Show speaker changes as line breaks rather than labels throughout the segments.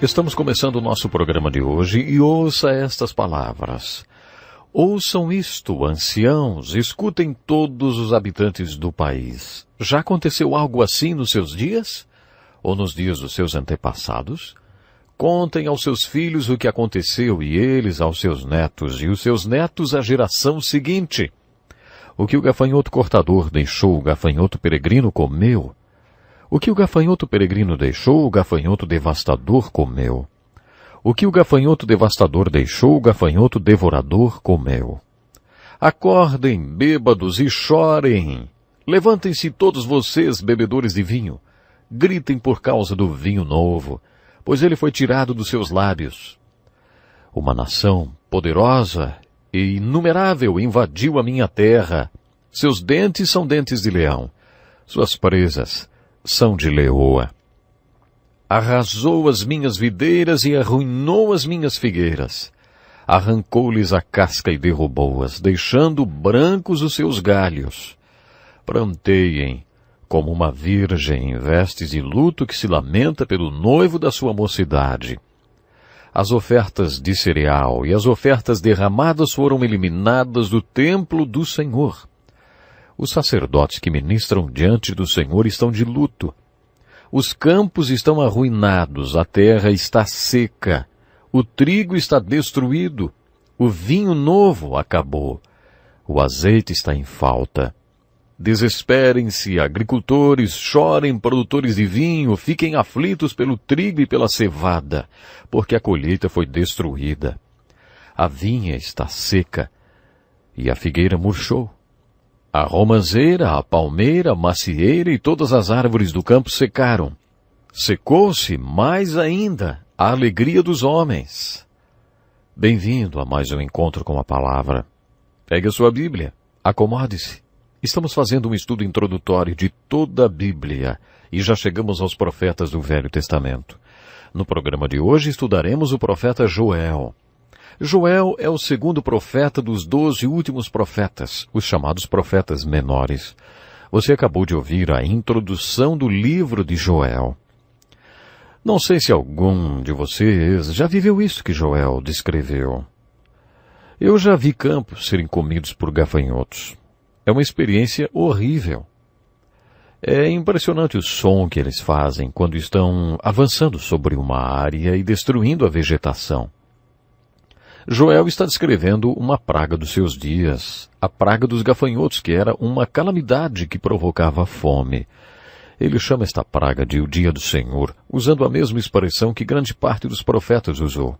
Estamos começando o nosso programa de hoje e ouça estas palavras. Ouçam isto, anciãos, escutem todos os habitantes do país. Já aconteceu algo assim nos seus dias? Ou nos dias dos seus antepassados? Contem aos seus filhos o que aconteceu e eles aos seus netos e os seus netos à geração seguinte. O que o gafanhoto cortador deixou, o gafanhoto peregrino comeu. O que o gafanhoto peregrino deixou, o gafanhoto devastador comeu. O que o gafanhoto devastador deixou, o gafanhoto devorador comeu. Acordem, bêbados, e chorem. Levantem-se todos vocês, bebedores de vinho. Gritem por causa do vinho novo, pois ele foi tirado dos seus lábios. Uma nação poderosa e inumerável invadiu a minha terra. Seus dentes são dentes de leão. Suas presas são de leoa. Arrasou as minhas videiras e arruinou as minhas figueiras. Arrancou-lhes a casca e derrubou-as, deixando brancos os seus galhos. Pranteiem como uma virgem em vestes de luto que se lamenta pelo noivo da sua mocidade. As ofertas de cereal e as ofertas derramadas foram eliminadas do templo do Senhor. Os sacerdotes que ministram diante do Senhor estão de luto. Os campos estão arruinados, a terra está seca, o trigo está destruído, o vinho novo acabou, o azeite está em falta. Desesperem-se, agricultores, chorem, produtores de vinho, fiquem aflitos pelo trigo e pela cevada, porque a colheita foi destruída. A vinha está seca e a figueira murchou. A romanceira, a palmeira, a macieira e todas as árvores do campo secaram. Secou-se mais ainda a alegria dos homens. Bem-vindo a mais um encontro com a palavra. Pegue a sua Bíblia, acomode-se. Estamos fazendo um estudo introdutório de toda a Bíblia e já chegamos aos profetas do Velho Testamento. No programa de hoje estudaremos o profeta Joel. Joel é o segundo profeta dos 12 últimos profetas, os chamados profetas menores. Você acabou de ouvir a introdução do livro de Joel. Não sei se algum de vocês já viveu isso que Joel descreveu. Eu já vi campos serem comidos por gafanhotos. É uma experiência horrível. É impressionante o som que eles fazem quando estão avançando sobre uma área e destruindo a vegetação. Joel está descrevendo uma praga dos seus dias, a praga dos gafanhotos, que era uma calamidade que provocava fome. Ele chama esta praga de o dia do Senhor, usando a mesma expressão que grande parte dos profetas usou.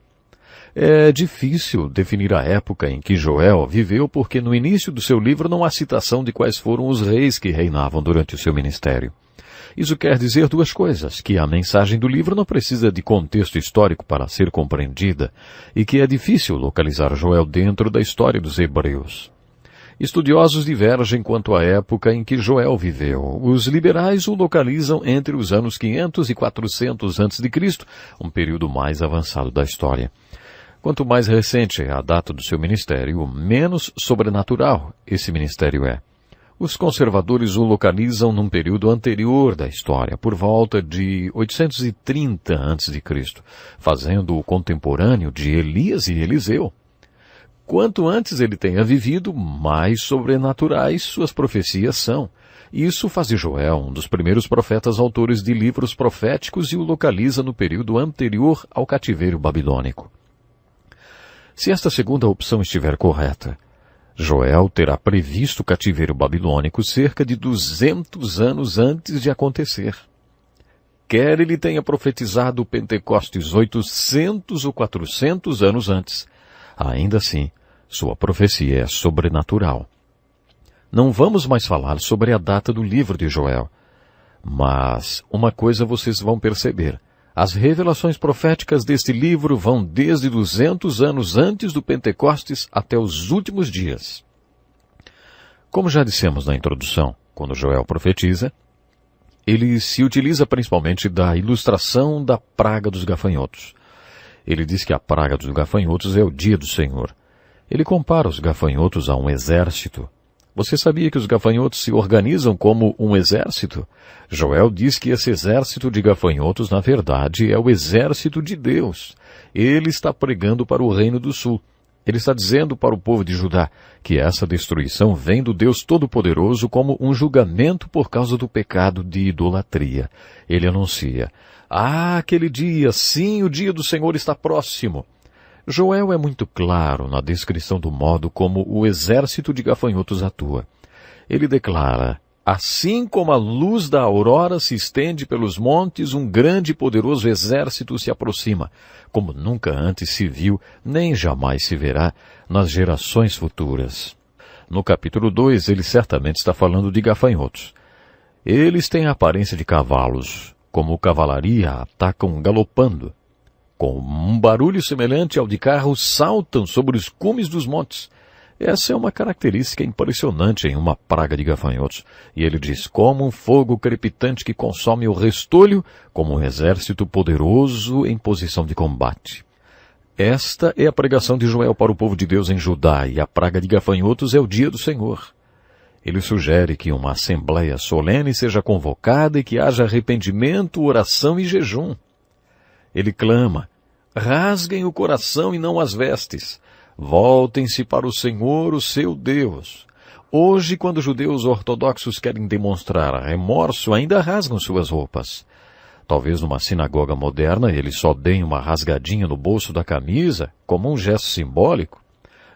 É difícil definir a época em que Joel viveu, porque no início do seu livro não há citação de quais foram os reis que reinavam durante o seu ministério. Isso quer dizer duas coisas, que a mensagem do livro não precisa de contexto histórico para ser compreendida, e que é difícil localizar Joel dentro da história dos hebreus. Estudiosos divergem quanto à época em que Joel viveu. Os liberais o localizam entre os anos 500 e 400 a.C., um período mais avançado da história. Quanto mais recente é a data do seu ministério, menos sobrenatural esse ministério é. Os conservadores o localizam num período anterior da história, por volta de 830 a.C., fazendo-o contemporâneo de Elias e Eliseu. Quanto antes ele tenha vivido, mais sobrenaturais suas profecias são. Isso faz de Joel um dos primeiros profetas autores de livros proféticos e o localiza no período anterior ao cativeiro babilônico. Se esta segunda opção estiver correta, Joel terá previsto o cativeiro babilônico cerca de 200 anos antes de acontecer. Quer ele tenha profetizado o Pentecostes 800 ou 400 anos antes, ainda assim, sua profecia é sobrenatural. Não vamos mais falar sobre a data do livro de Joel, mas uma coisa vocês vão perceber. As revelações proféticas deste livro vão desde 200 anos antes do Pentecostes até os últimos dias. Como já dissemos na introdução, quando Joel profetiza, ele se utiliza principalmente da ilustração da praga dos gafanhotos. Ele diz que a praga dos gafanhotos é o dia do Senhor. Ele compara os gafanhotos a um exército. Você sabia que os gafanhotos se organizam como um exército? Joel diz que esse exército de gafanhotos, na verdade, é o exército de Deus. Ele está pregando para o Reino do Sul. Ele está dizendo para o povo de Judá que essa destruição vem do Deus Todo-Poderoso como um julgamento por causa do pecado de idolatria. Ele anuncia: aquele dia, sim, o dia do Senhor está próximo. Joel é muito claro na descrição do modo como o exército de gafanhotos atua. Ele declara: assim como a luz da aurora se estende pelos montes, um grande e poderoso exército se aproxima, como nunca antes se viu, nem jamais se verá nas gerações futuras. No capítulo 2, ele certamente está falando de gafanhotos. Eles têm a aparência de cavalos, como cavalaria atacam galopando. Com um barulho semelhante ao de carros, saltam sobre os cumes dos montes. Essa é uma característica impressionante em uma praga de gafanhotos. E ele diz: como um fogo crepitante que consome o restolho, como um exército poderoso em posição de combate. Esta é a pregação de Joel para o povo de Deus em Judá, e a praga de gafanhotos é o dia do Senhor. Ele sugere que uma assembleia solene seja convocada e que haja arrependimento, oração e jejum. Ele clama: rasguem o coração e não as vestes. Voltem-se para o Senhor, o seu Deus. Hoje, quando judeus ortodoxos querem demonstrar remorso, ainda rasgam suas roupas. Talvez numa sinagoga moderna eles só deem uma rasgadinha no bolso da camisa, como um gesto simbólico.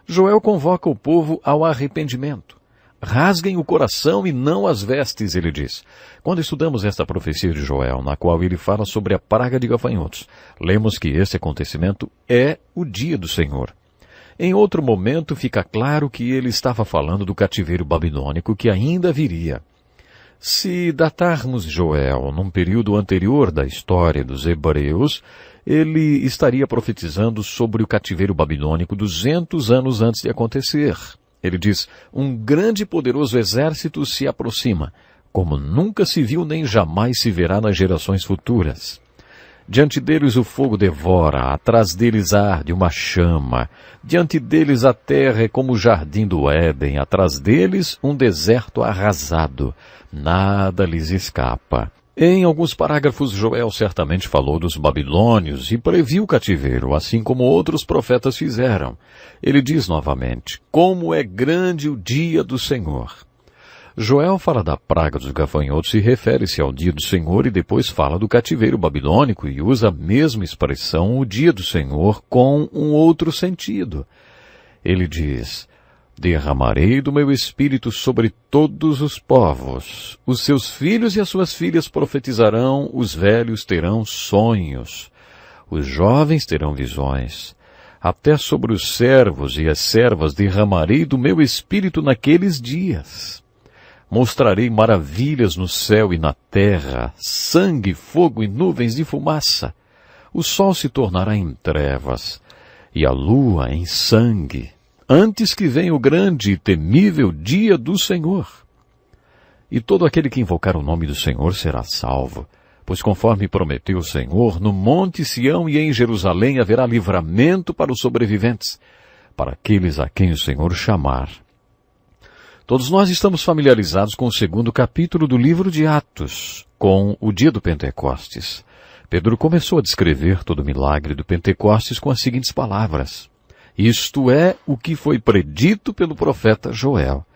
Joel convoca o povo ao arrependimento. Rasguem o coração e não as vestes, ele diz. Quando estudamos esta profecia de Joel, na qual ele fala sobre a praga de gafanhotos, lemos que esse acontecimento é o dia do Senhor. Em outro momento fica claro que ele estava falando do cativeiro babilônico que ainda viria. Se datarmos Joel num período anterior da história dos hebreus, ele estaria profetizando sobre o cativeiro babilônico 200 anos antes de acontecer. Ele diz: um grande e poderoso exército se aproxima, como nunca se viu nem jamais se verá nas gerações futuras. Diante deles o fogo devora, atrás deles arde uma chama. Diante deles a terra é como o jardim do Éden, atrás deles um deserto arrasado. Nada lhes escapa. Em alguns parágrafos, Joel certamente falou dos babilônios e previu o cativeiro, assim como outros profetas fizeram. Ele diz novamente: como é grande o dia do Senhor. Joel fala da praga dos gafanhotos e refere-se ao dia do Senhor e depois fala do cativeiro babilônico e usa a mesma expressão, o dia do Senhor, com um outro sentido. Ele diz: derramarei do meu espírito sobre todos os povos. Os seus filhos e as suas filhas profetizarão, os velhos terão sonhos, os jovens terão visões. Até sobre os servos e as servas derramarei do meu espírito naqueles dias. Mostrarei maravilhas no céu e na terra, sangue, fogo e nuvens de fumaça. O sol se tornará em trevas, e a lua em sangue, antes que venha o grande e temível dia do Senhor. E todo aquele que invocar o nome do Senhor será salvo, pois conforme prometeu o Senhor, no monte Sião e em Jerusalém haverá livramento para os sobreviventes, para aqueles a quem o Senhor chamar. Todos nós estamos familiarizados com o segundo capítulo do livro de Atos, com o dia do Pentecostes. Pedro começou a descrever todo o milagre do Pentecostes com as seguintes palavras: isto é o que foi predito pelo profeta Joel.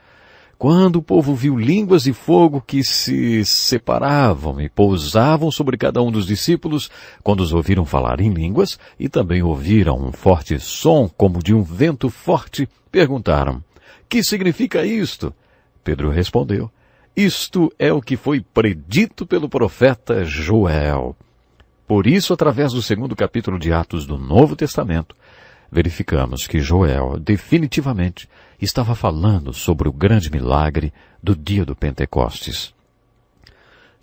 Quando o povo viu línguas de fogo que se separavam e pousavam sobre cada um dos discípulos, quando os ouviram falar em línguas, e também ouviram um forte som como de um vento forte, perguntaram: que significa isto? Pedro respondeu: isto é o que foi predito pelo profeta Joel. Por isso, através do segundo capítulo de Atos do Novo Testamento, verificamos que Joel definitivamente estava falando sobre o grande milagre do dia do Pentecostes.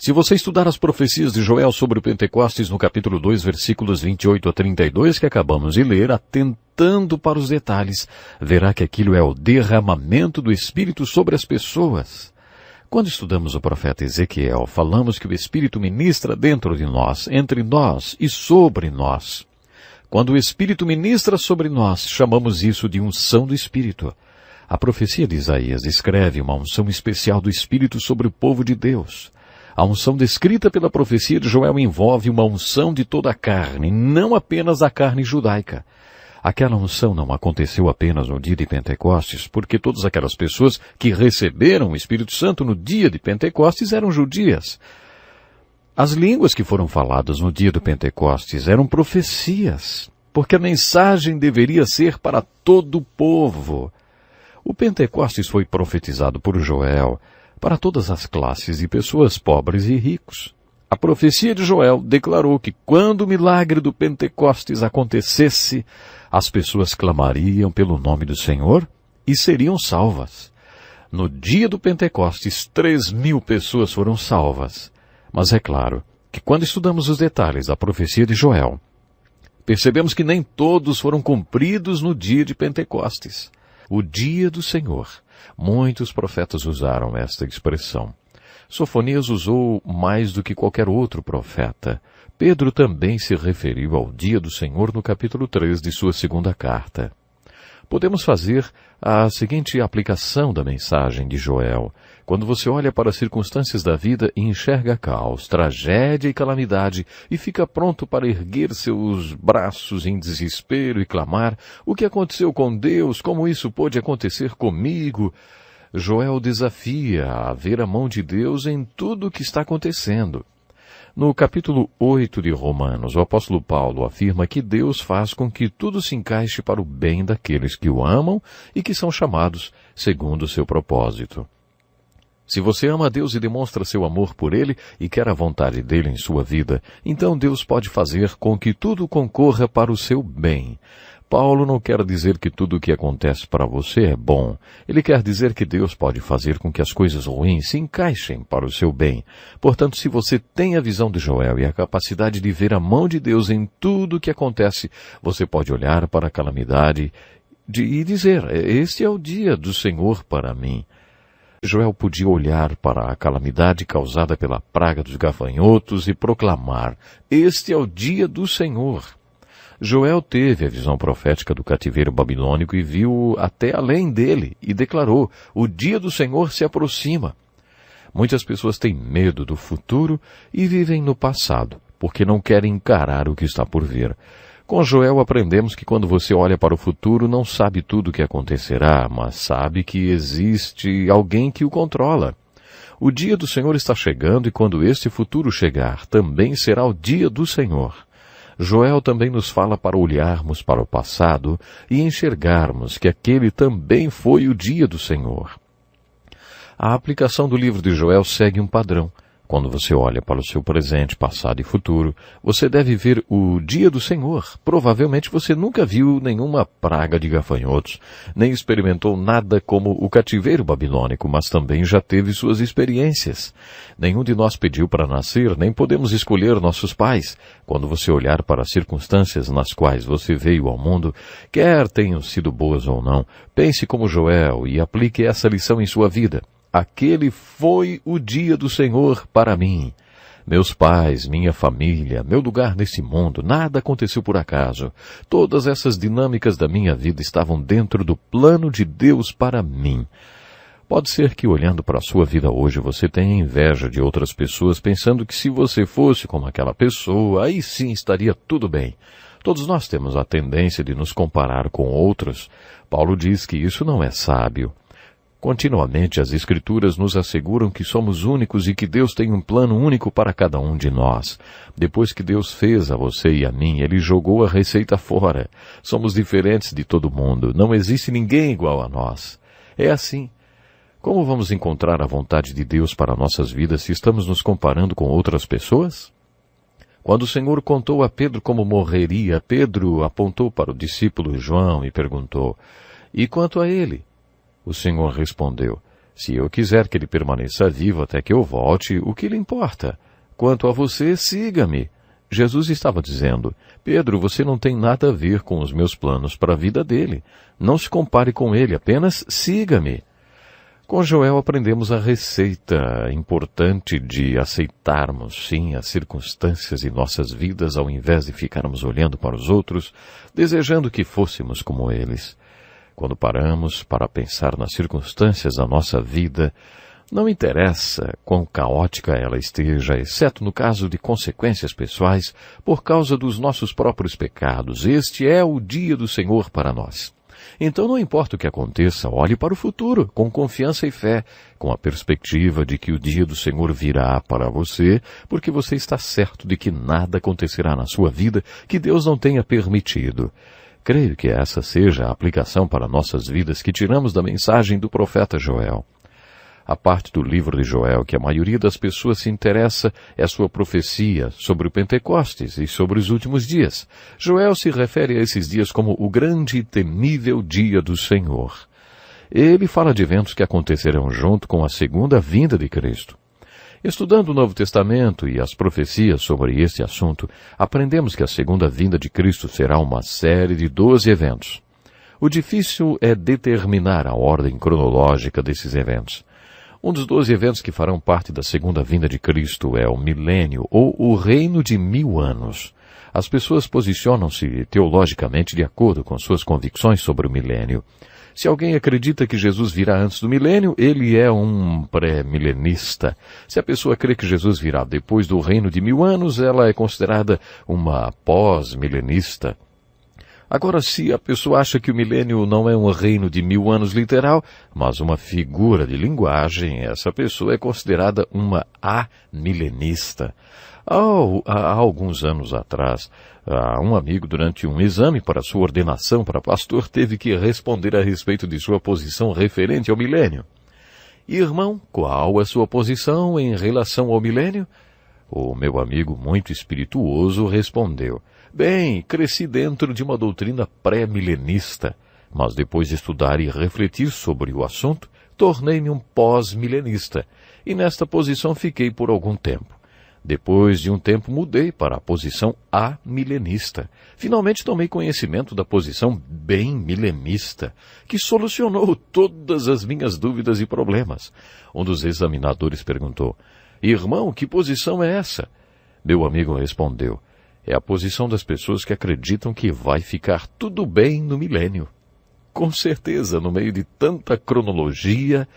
Se você estudar as profecias de Joel sobre o Pentecostes no capítulo 2, versículos 28 a 32, que acabamos de ler, atentando para os detalhes, verá que aquilo é o derramamento do Espírito sobre as pessoas. Quando estudamos o profeta Ezequiel, falamos que o Espírito ministra dentro de nós, entre nós e sobre nós. Quando o Espírito ministra sobre nós, chamamos isso de unção do Espírito. A profecia de Isaías descreve uma unção especial do Espírito sobre o povo de Deus. A unção descrita pela profecia de Joel envolve uma unção de toda a carne, não apenas a carne judaica. Aquela unção não aconteceu apenas no dia de Pentecostes, porque todas aquelas pessoas que receberam o Espírito Santo no dia de Pentecostes eram judias. As línguas que foram faladas no dia do Pentecostes eram profecias, porque a mensagem deveria ser para todo o povo. O Pentecostes foi profetizado por Joel para todas as classes de pessoas pobres e ricos. A profecia de Joel declarou que quando o milagre do Pentecostes acontecesse, as pessoas clamariam pelo nome do Senhor e seriam salvas. No dia do Pentecostes, 3.000 pessoas foram salvas. Mas é claro que quando estudamos os detalhes da profecia de Joel, percebemos que nem todos foram cumpridos no dia de Pentecostes. O dia do Senhor. Muitos profetas usaram esta expressão. Sofonias usou mais do que qualquer outro profeta. Pedro também se referiu ao dia do Senhor no capítulo 3 de sua segunda carta. Podemos fazer a seguinte aplicação da mensagem de Joel. Quando você olha para as circunstâncias da vida e enxerga caos, tragédia e calamidade, e fica pronto para erguer seus braços em desespero e clamar: o que aconteceu com Deus? Como isso pôde acontecer comigo? Joel desafia a ver a mão de Deus em tudo o que está acontecendo. No capítulo 8 de Romanos, o apóstolo Paulo afirma que Deus faz com que tudo se encaixe para o bem daqueles que o amam e que são chamados segundo o seu propósito. Se você ama a Deus e demonstra seu amor por Ele e quer a vontade dEle em sua vida, então Deus pode fazer com que tudo concorra para o seu bem. Paulo não quer dizer que tudo o que acontece para você é bom. Ele quer dizer que Deus pode fazer com que as coisas ruins se encaixem para o seu bem. Portanto, se você tem a visão de Joel e a capacidade de ver a mão de Deus em tudo o que acontece, você pode olhar para a calamidade e dizer: este é o dia do Senhor para mim. Joel podia olhar para a calamidade causada pela praga dos gafanhotos e proclamar: este é o dia do Senhor. Joel teve a visão profética do cativeiro babilônico e viu até além dele e declarou: o dia do Senhor se aproxima. Muitas pessoas têm medo do futuro e vivem no passado, porque não querem encarar o que está por vir. Com Joel aprendemos que quando você olha para o futuro, não sabe tudo o que acontecerá, mas sabe que existe alguém que o controla. O dia do Senhor está chegando e quando este futuro chegar, também será o dia do Senhor. Joel também nos fala para olharmos para o passado e enxergarmos que aquele também foi o dia do Senhor. A aplicação do livro de Joel segue um padrão. Quando você olha para o seu presente, passado e futuro, você deve ver o dia do Senhor. Provavelmente você nunca viu nenhuma praga de gafanhotos, nem experimentou nada como o cativeiro babilônico, mas também já teve suas experiências. Nenhum de nós pediu para nascer, nem podemos escolher nossos pais. Quando você olhar para as circunstâncias nas quais você veio ao mundo, quer tenham sido boas ou não, pense como Joel e aplique essa lição em sua vida. Aquele foi o dia do Senhor para mim. Meus pais, minha família, meu lugar nesse mundo, nada aconteceu por acaso. Todas essas dinâmicas da minha vida estavam dentro do plano de Deus para mim. Pode ser que olhando para a sua vida hoje você tenha inveja de outras pessoas, pensando que se você fosse como aquela pessoa, aí sim estaria tudo bem. Todos nós temos a tendência de nos comparar com outros. Paulo diz que isso não é sábio. Continuamente as Escrituras nos asseguram que somos únicos e que Deus tem um plano único para cada um de nós. Depois que Deus fez a você e a mim, Ele jogou a receita fora. Somos diferentes de todo mundo. Não existe ninguém igual a nós. É assim. Como vamos encontrar a vontade de Deus para nossas vidas se estamos nos comparando com outras pessoas? Quando o Senhor contou a Pedro como morreria, Pedro apontou para o discípulo João e perguntou: e quanto a ele? O Senhor respondeu: se eu quiser que ele permaneça vivo até que eu volte, o que lhe importa? Quanto a você, siga-me. Jesus estava dizendo: Pedro, você não tem nada a ver com os meus planos para a vida dele. Não se compare com ele, apenas siga-me. Com Joel aprendemos a receita importante de aceitarmos, sim, as circunstâncias de nossas vidas ao invés de ficarmos olhando para os outros, desejando que fôssemos como eles. Quando paramos para pensar nas circunstâncias da nossa vida, não interessa quão caótica ela esteja, exceto no caso de consequências pessoais, por causa dos nossos próprios pecados. Este é o dia do Senhor para nós. Então não importa o que aconteça, olhe para o futuro, com confiança e fé, com a perspectiva de que o dia do Senhor virá para você, porque você está certo de que nada acontecerá na sua vida que Deus não tenha permitido. Creio que essa seja a aplicação para nossas vidas que tiramos da mensagem do profeta Joel. A parte do livro de Joel que a maioria das pessoas se interessa é a sua profecia sobre o Pentecostes e sobre os últimos dias. Joel se refere a esses dias como o grande e temível dia do Senhor. Ele fala de eventos que acontecerão junto com a segunda vinda de Cristo. Estudando o Novo Testamento e as profecias sobre este assunto, aprendemos que a segunda vinda de Cristo será uma série de 12 eventos. O difícil é determinar a ordem cronológica desses eventos. Um dos 12 eventos que farão parte da segunda vinda de Cristo é o milênio, ou o reino de 1000 anos. As pessoas posicionam-se teologicamente de acordo com suas convicções sobre o milênio. Se alguém acredita que Jesus virá antes do milênio, ele é um pré-milenista. Se a pessoa crê que Jesus virá depois do reino de 1000 anos, ela é considerada uma pós-milenista. Agora, se a pessoa acha que o milênio não é um reino de 1000 anos literal, mas uma figura de linguagem, essa pessoa é considerada uma amilenista. Há alguns anos atrás, um amigo, durante um exame para sua ordenação para pastor, teve que responder a respeito de sua posição referente ao milênio. Irmão, qual a sua posição em relação ao milênio? O meu amigo, muito espirituoso, respondeu: bem, cresci dentro de uma doutrina pré-milenista, mas depois de estudar e refletir sobre o assunto, tornei-me um pós-milenista, e nesta posição fiquei por algum tempo. Depois de um tempo mudei para a posição amilenista. Finalmente tomei conhecimento da posição bem milenista, que solucionou todas as minhas dúvidas e problemas. Um dos examinadores perguntou: irmão, que posição é essa? Meu amigo respondeu: é a posição das pessoas que acreditam que vai ficar tudo bem no milênio. Com certeza, no meio de tanta cronologia,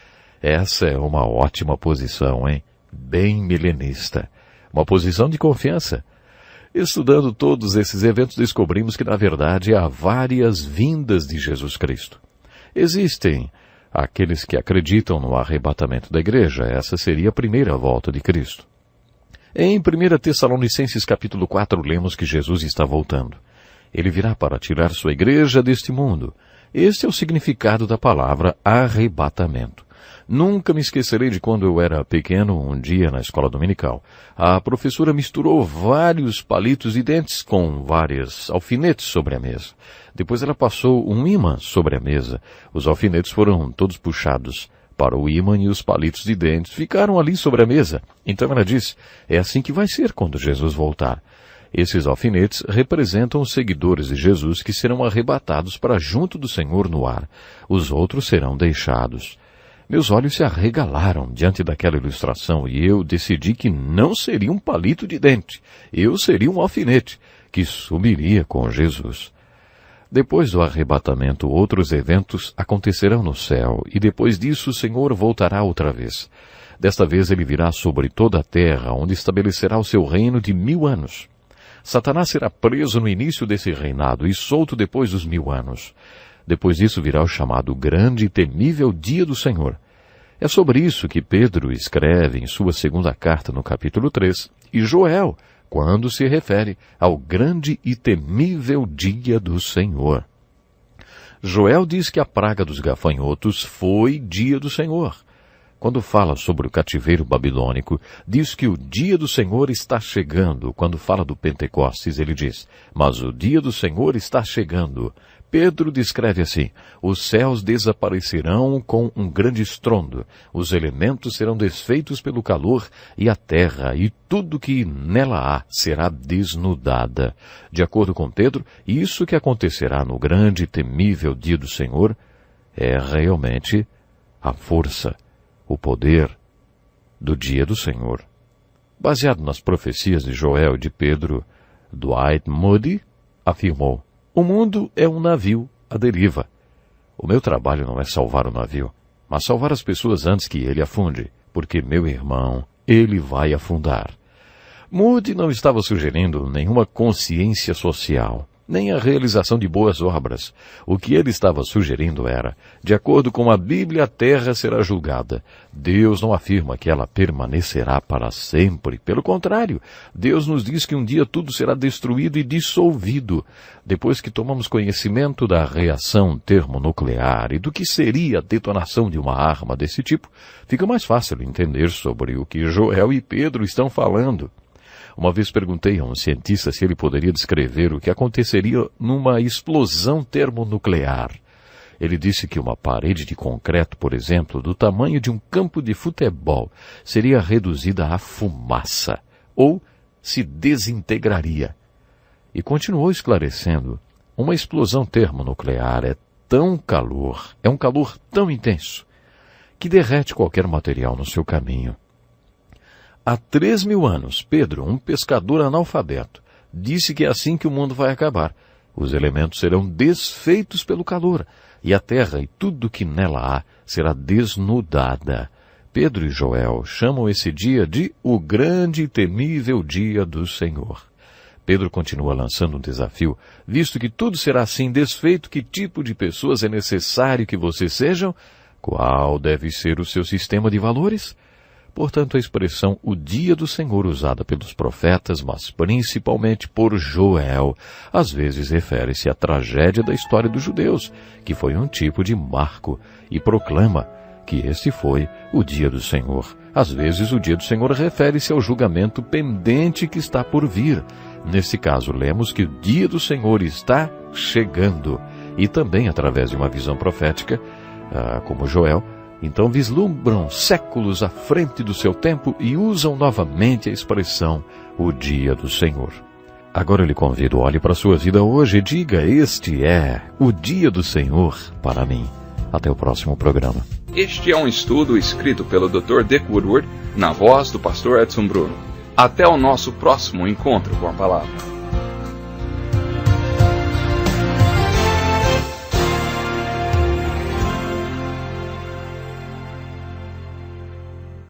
essa é uma ótima posição, hein? Bem milenista. Uma posição de confiança. Estudando todos esses eventos, descobrimos que, na verdade, há várias vindas de Jesus Cristo. Existem aqueles que acreditam no arrebatamento da igreja. Essa seria a primeira volta de Cristo. Em 1 Tessalonicenses capítulo 4, lemos que Jesus está voltando. Ele virá para tirar sua igreja deste mundo. Este é o significado da palavra arrebatamento. Nunca me esquecerei de quando eu era pequeno, um dia na escola dominical. A professora misturou vários palitos de dentes com vários alfinetes sobre a mesa. Depois ela passou um ímã sobre a mesa. Os alfinetes foram todos puxados para o ímã e os palitos de dentes ficaram ali sobre a mesa. Então ela disse: é assim que vai ser quando Jesus voltar. Esses alfinetes representam os seguidores de Jesus que serão arrebatados para junto do Senhor no ar. Os outros serão deixados. Meus olhos se arregalaram diante daquela ilustração e eu decidi que não seria um palito de dente. Eu seria um alfinete que sumiria com Jesus. Depois do arrebatamento, outros eventos acontecerão no céu, e depois disso o Senhor voltará outra vez. Desta vez ele virá sobre toda a terra, onde estabelecerá o seu reino de 1000 anos. Satanás será preso no início desse reinado e solto depois dos 1000 anos. Depois disso virá o chamado grande e temível dia do Senhor. É sobre isso que Pedro escreve em sua segunda carta no capítulo 3, e Joel, quando se refere ao grande e temível dia do Senhor. Joel diz que a praga dos gafanhotos foi dia do Senhor. Quando fala sobre o cativeiro babilônico, diz que o dia do Senhor está chegando. Quando fala do Pentecostes, ele diz: mas o dia do Senhor está chegando. Pedro descreve assim: os céus desaparecerão com um grande estrondo, os elementos serão desfeitos pelo calor, e a terra e tudo que nela há será desnudada. De acordo com Pedro, isso que acontecerá no grande e temível dia do Senhor é realmente a força, o poder do dia do Senhor. Baseado nas profecias de Joel e de Pedro, Dwight Moody afirmou: o mundo é um navio à deriva. O meu trabalho não é salvar o navio, mas salvar as pessoas antes que ele afunde, porque, meu irmão, ele vai afundar. Moody não estava sugerindo nenhuma consciência social, nem a realização de boas obras. O que ele estava sugerindo era, de acordo com a Bíblia, a terra será julgada. Deus não afirma que ela permanecerá para sempre. Pelo contrário, Deus nos diz que um dia tudo será destruído e dissolvido. Depois que tomamos conhecimento da reação termonuclear e do que seria a detonação de uma arma desse tipo, fica mais fácil entender sobre o que Joel e Pedro estão falando. Uma vez perguntei a um cientista se ele poderia descrever o que aconteceria numa explosão termonuclear. Ele disse que uma parede de concreto, por exemplo, do tamanho de um campo de futebol, seria reduzida a fumaça, ou se desintegraria. E continuou esclarecendo, uma explosão termonuclear é um calor tão intenso, que derrete qualquer material no seu caminho. Há 3.000 anos, Pedro, um pescador analfabeto, disse que é assim que o mundo vai acabar. Os elementos serão desfeitos pelo calor, e a terra e tudo que nela há será desnudada. Pedro e Joel chamam esse dia de o grande e temível dia do Senhor. Pedro continua lançando um desafio, visto que tudo será assim desfeito, que tipo de pessoas é necessário que vocês sejam? Qual deve ser o seu sistema de valores? Portanto, a expressão o dia do Senhor usada pelos profetas, mas principalmente por Joel, às vezes refere-se à tragédia da história dos judeus, que foi um tipo de marco, e proclama que este foi o dia do Senhor. Às vezes, o dia do Senhor refere-se ao julgamento pendente que está por vir. Nesse caso, lemos que o dia do Senhor está chegando, e também através de uma visão profética, como Joel, então vislumbram séculos à frente do seu tempo e usam novamente a expressão, o dia do Senhor. Agora eu lhe convido, olhe para a sua vida hoje e diga, este é o dia do Senhor para mim. Até o próximo programa.
Este é um estudo escrito pelo Dr. Dick Woodward, na voz do pastor Edson Bruno. Até o nosso próximo encontro com a palavra.